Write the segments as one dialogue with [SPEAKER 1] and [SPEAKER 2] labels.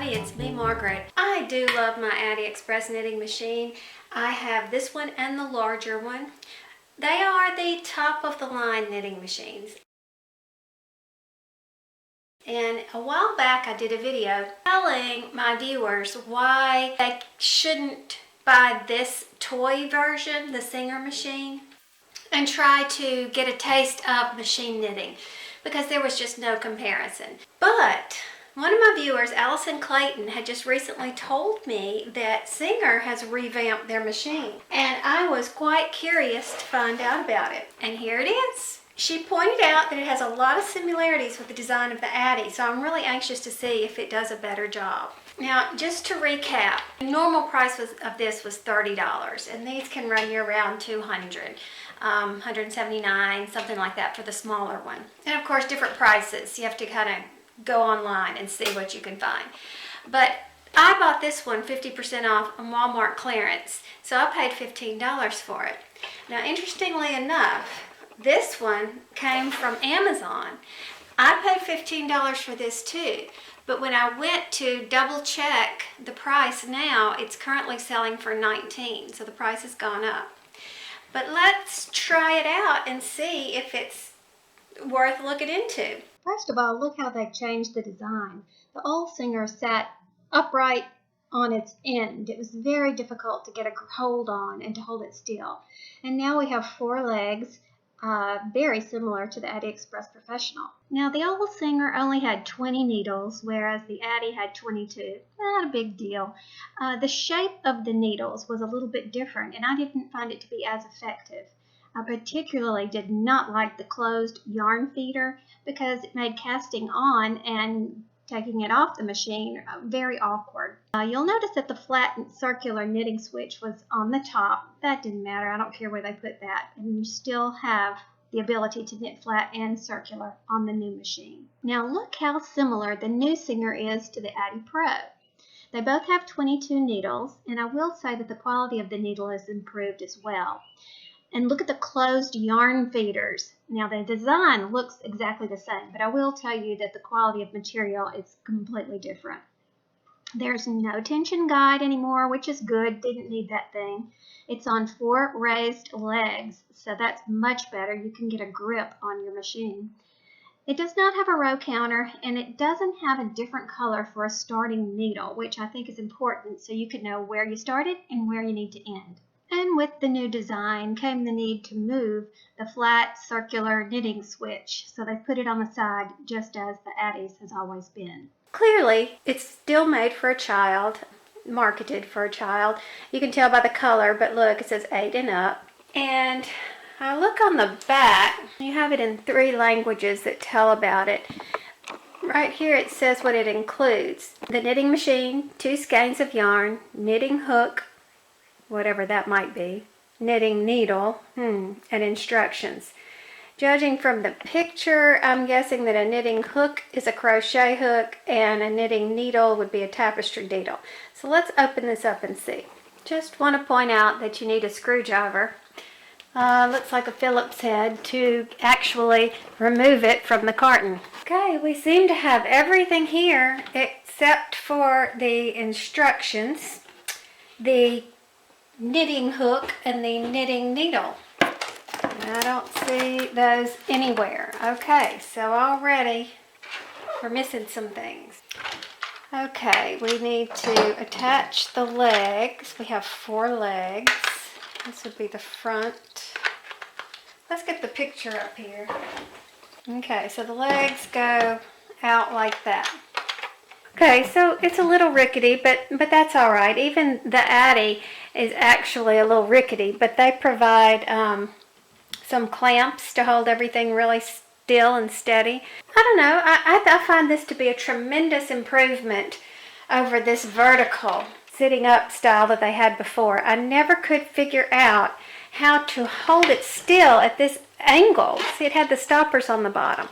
[SPEAKER 1] everybody, it's me, Margaret. I do love my Addy Express knitting machine. I have this one and the larger one. They are the top of the line knitting machines. And a while back I did a video telling my viewers why they shouldn't buy this toy version, the Singer machine, and try to get a taste of machine knitting, because there was just no comparison. But one of my viewers, Allison Clayton, had just recently told me that Singer has revamped their machine, and I was quite curious to find out about it. And here it is. She pointed out that it has a lot of similarities with the design of the Addy, so I'm really anxious to see if it does a better job. Now, just to recap, the normal price of this was $30, and these can run you around $200, $179, something like that for the smaller one. And of course, different prices. You have to kind of go online and see what you can find. But I bought this one 50% off on Walmart clearance, so I paid $15 for it. Now, interestingly enough, this one came from Amazon. I paid $15 for this too, but when I went to double check the price now, it's currently selling for $19, so the price has gone up. But let's try it out and see if it's worth looking into. First of all, look how they've changed the design. The old Singer sat upright on its end. It was very difficult to get a hold on and to hold it still. And now we have 4 legs, very similar to the Addy Express Professional. Now, the old Singer only had 20 needles, whereas the Addy had 22. Not a big deal. The shape of the needles was a little bit different, and I didn't find it to be as effective. I particularly did not like the closed yarn feeder because it made casting on and taking it off the machine very awkward. You'll notice that the flat and circular knitting switch was on the top. That didn't matter. I don't care where they put that. And you still have the ability to knit flat and circular on the new machine. Now look how similar the new Singer is to the Addy Pro. They both have 22 needles, and I will say that the quality of the needle is improved as well. And look at the closed yarn feeders. Now the design looks exactly the same, but I will tell you that the quality of material is completely different. There's no tension guide anymore, which is good. Didn't need that thing. It's on 4 raised legs, so that's much better. You can get a grip on your machine. It does not have a row counter, and it doesn't have a different color for a starting needle, which I think is important so you can know where you started and where you need to end. And with the new design came the need to move the flat circular knitting switch, so they put it on the side just as the Addy's has always been. Clearly, it's still made for a child, marketed for a child. You can tell by the color, but look, it says 8 and up. And I look on the back, you have it in 3 languages that tell about it. Right here it says what it includes: the knitting machine, 2 skeins of yarn, knitting hook, whatever that might be, knitting needle, and instructions. Judging from the picture, I'm guessing that a knitting hook is a crochet hook and a knitting needle would be a tapestry needle. So let's open this up and see. Just want to point out that you need a screwdriver. Looks like a Phillips head to actually remove it from the carton. Okay, we seem to have everything here except for the instructions, the knitting hook, and the knitting needle. I don't see those anywhere. Okay, so already we're missing some things. Okay, we need to attach the legs. We have 4 legs. This would be the front. Let's get the picture up here. Okay, so the legs go out like that. Okay, so it's a little rickety, but that's all right. Even the Addy is actually a little rickety, but they provide some clamps to hold everything really still and steady. I don't know. I find this to be a tremendous improvement over this vertical sitting up style that they had before. I never could figure out how to hold it still at this angle. See, it had the stoppers on the bottom.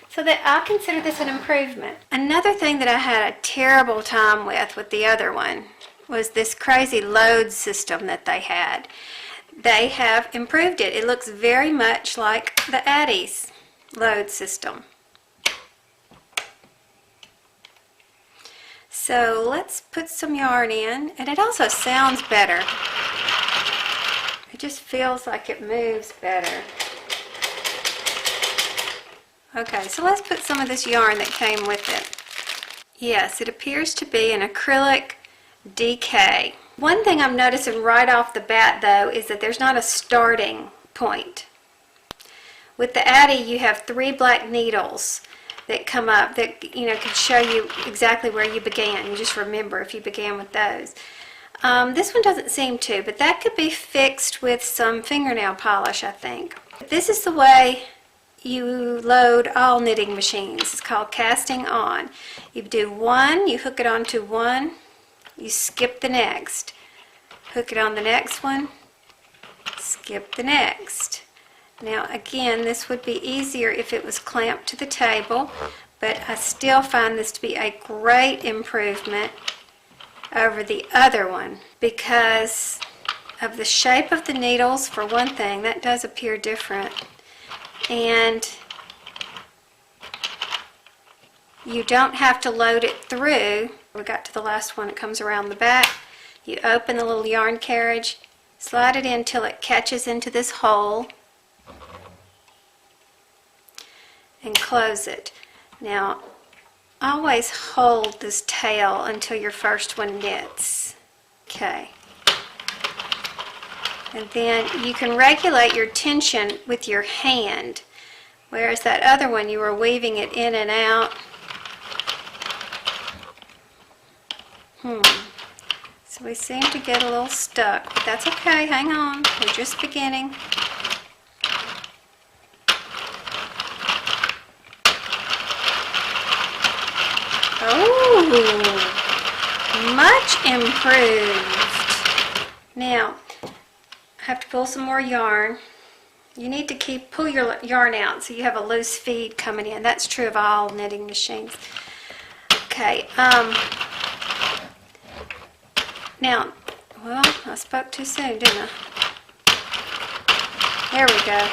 [SPEAKER 1] So that I consider this an improvement. Another thing that I had a terrible time with the other one was this crazy load system that they had. They have improved it. It looks very much like the Addy's load system. So let's put some yarn in, and it also sounds better. It just feels like it moves better. Okay, so let's put some of this yarn that came with it. Yes, it appears to be an acrylic DK. One thing I'm noticing right off the bat though is that there's not a starting point. With the Addy you have 3 black needles that come up that can show you exactly where you began. You just remember if you began with those. This one doesn't seem to, but that could be fixed with some fingernail polish, I think. This is the way you load all knitting machines. It's called casting on. You do one, you hook it onto one, you skip the next. Hook it on the next one, skip the next. Now again, this would be easier if it was clamped to the table, but I still find this to be a great improvement over the other one because of the shape of the needles. For one thing, that does appear different. And you don't have to load it through. We got to the last one, it comes around the back. You open the little yarn carriage, slide it in till it catches into this hole, and close it. Now, always hold this tail until your first one knits. Okay. And then you can regulate your tension with your hand, whereas that other one you were weaving it in and out. So we seem to get a little stuck, but that's okay, hang on, we're just beginning. Oh, much improved. Now, I have to pull some more yarn. You need to pull your yarn out so you have a loose feed coming in. That's true of all knitting machines. Okay, now, well, I spoke too soon, didn't I? There we go.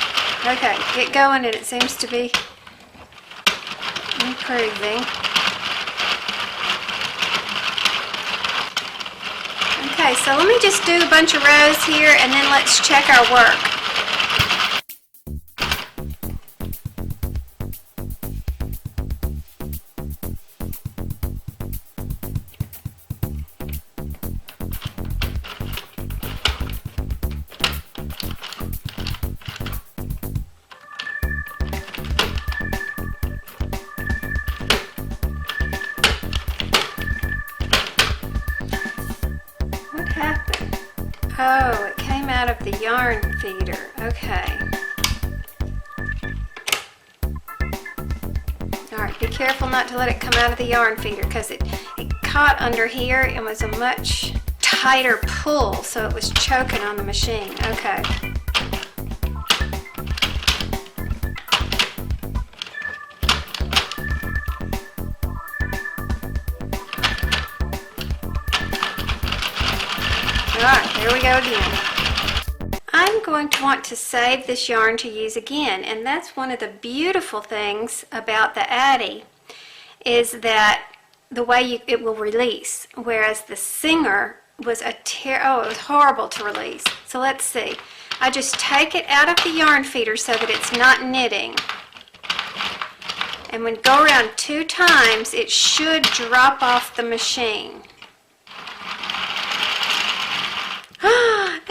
[SPEAKER 1] Okay, get going, and it seems to be improving. Okay, so let me just do a bunch of rows here, and then let's check our work. Oh, it came out of the yarn feeder. Okay. Alright, be careful not to let it come out of the yarn feeder because it caught under here and was a much tighter pull, so it was choking on the machine. Okay. Alright, here we go again. I'm going to want to save this yarn to use again, and that's one of the beautiful things about the Addy is that the way it will release, whereas the Singer was it was horrible to release. So let's see. I just take it out of the yarn feeder so that it's not knitting. And when you go around 2 times, it should drop off the machine.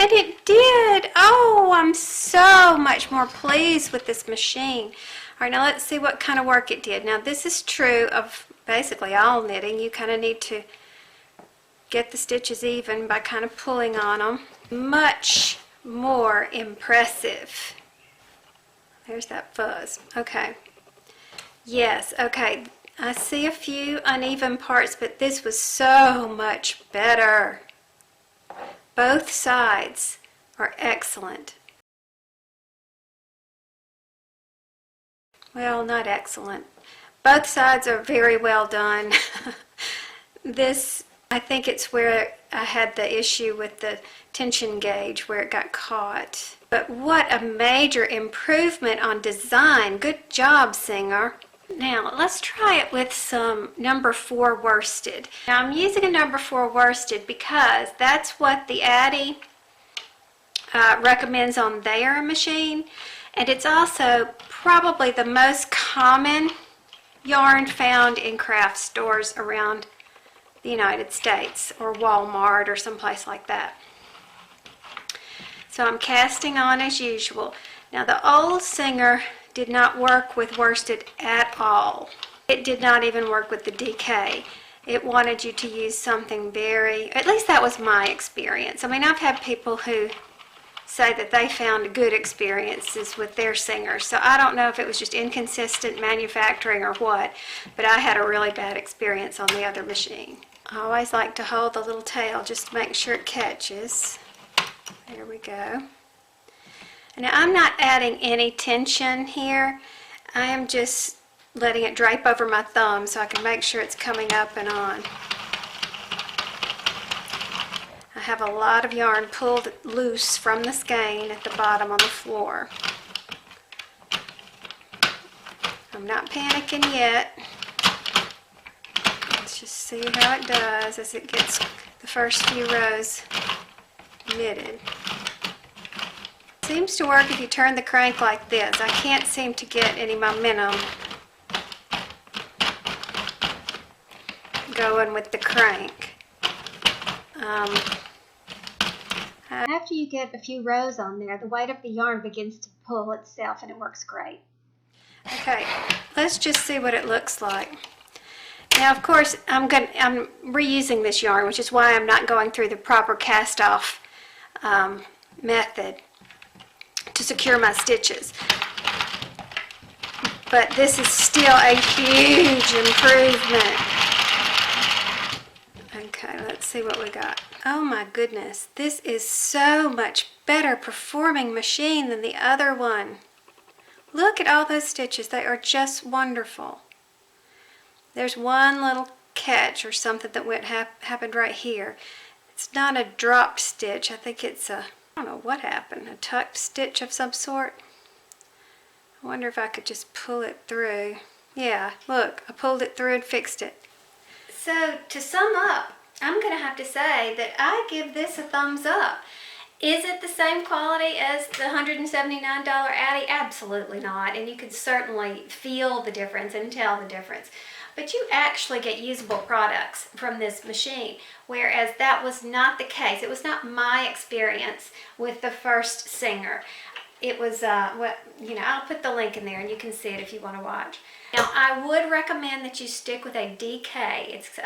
[SPEAKER 1] And it did! Oh, I'm so much more pleased with this machine. All right, now let's see what kind of work it did. Now this is true of basically all knitting. You kind of need to get the stitches even by kind of pulling on them. Much more impressive. There's that fuzz. Okay. Yes, okay. I see a few uneven parts, but this was so much better. Both sides are excellent. Well, not excellent. Both sides are very well done. This, I think it's where I had the issue with the tension gauge where it got caught. But what a major improvement on design. Good job, Singer. Now let's try it with some number 4 worsted. Now I'm using a number 4 worsted because that's what the Addy recommends on their machine, and it's also probably the most common yarn found in craft stores around the United States, or Walmart or someplace like that. So I'm casting on as usual. Now the old Singer did not work with worsted at all. It did not even work with the DK. It wanted you to use something very, at least that was my experience. I mean, I've had people who say that they found good experiences with their Singers, so I don't know if it was just inconsistent manufacturing or what, but I had a really bad experience on the other machine. I always like to hold the little tail just to make sure it catches. There we go. Now I'm not adding any tension here. I am just letting it drape over my thumb so I can make sure it's coming up and on. I have a lot of yarn pulled loose from the skein at the bottom on the floor. I'm not panicking yet. Let's just see how it does as it gets the first few rows knitted. Seems to work if you turn the crank like this. I can't seem to get any momentum going with the crank. After you get a few rows on there, the weight of the yarn begins to pull itself and it works great. Okay, let's just see what it looks like. Now of course I'm reusing this yarn, which is why I'm not going through the proper cast off method to secure my stitches. But this is still a huge improvement. Okay, let's see what we got. Oh my goodness, this is so much better performing machine than the other one. Look at all those stitches, they are just wonderful. There's one little catch or something that happened right here. It's not a dropped stitch, I think it's a, I don't know what happened, a tucked stitch of some sort. I wonder if I could just pull it through. Yeah, look, I pulled it through and fixed it. So to sum up, I'm going to have to say that I give this a thumbs up. Is it the same quality as the $179 Addy? Absolutely not, and you can certainly feel the difference and tell the difference. But you actually get usable products from this machine, whereas that was not the case. It was not my experience with the first Singer. It was, I'll put the link in there and you can see it if you want to watch. Now, I would recommend that you stick with a DK. It's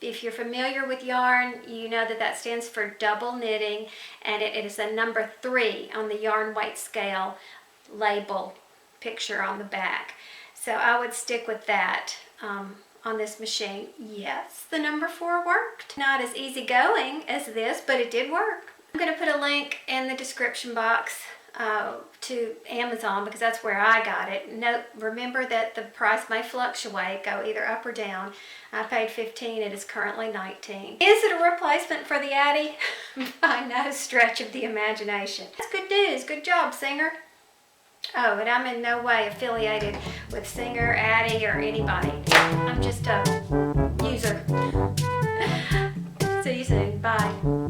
[SPEAKER 1] if you're familiar with yarn, you know that stands for double knitting, and it is a number 3 on the yarn weight scale label picture on the back. So I would stick with that on this machine. Yes, the number 4 worked. Not as easygoing as this, but it did work. I'm going to put a link in the description box to Amazon because that's where I got it. Note, remember that the price may fluctuate, go either up or down. I paid $15, it is currently $19. Is it a replacement for the Addy? By no stretch of the imagination. That's good news, good job, Singer. Oh, and I'm in no way affiliated with Singer, Addy, or anybody. I'm just a user. See you soon, bye.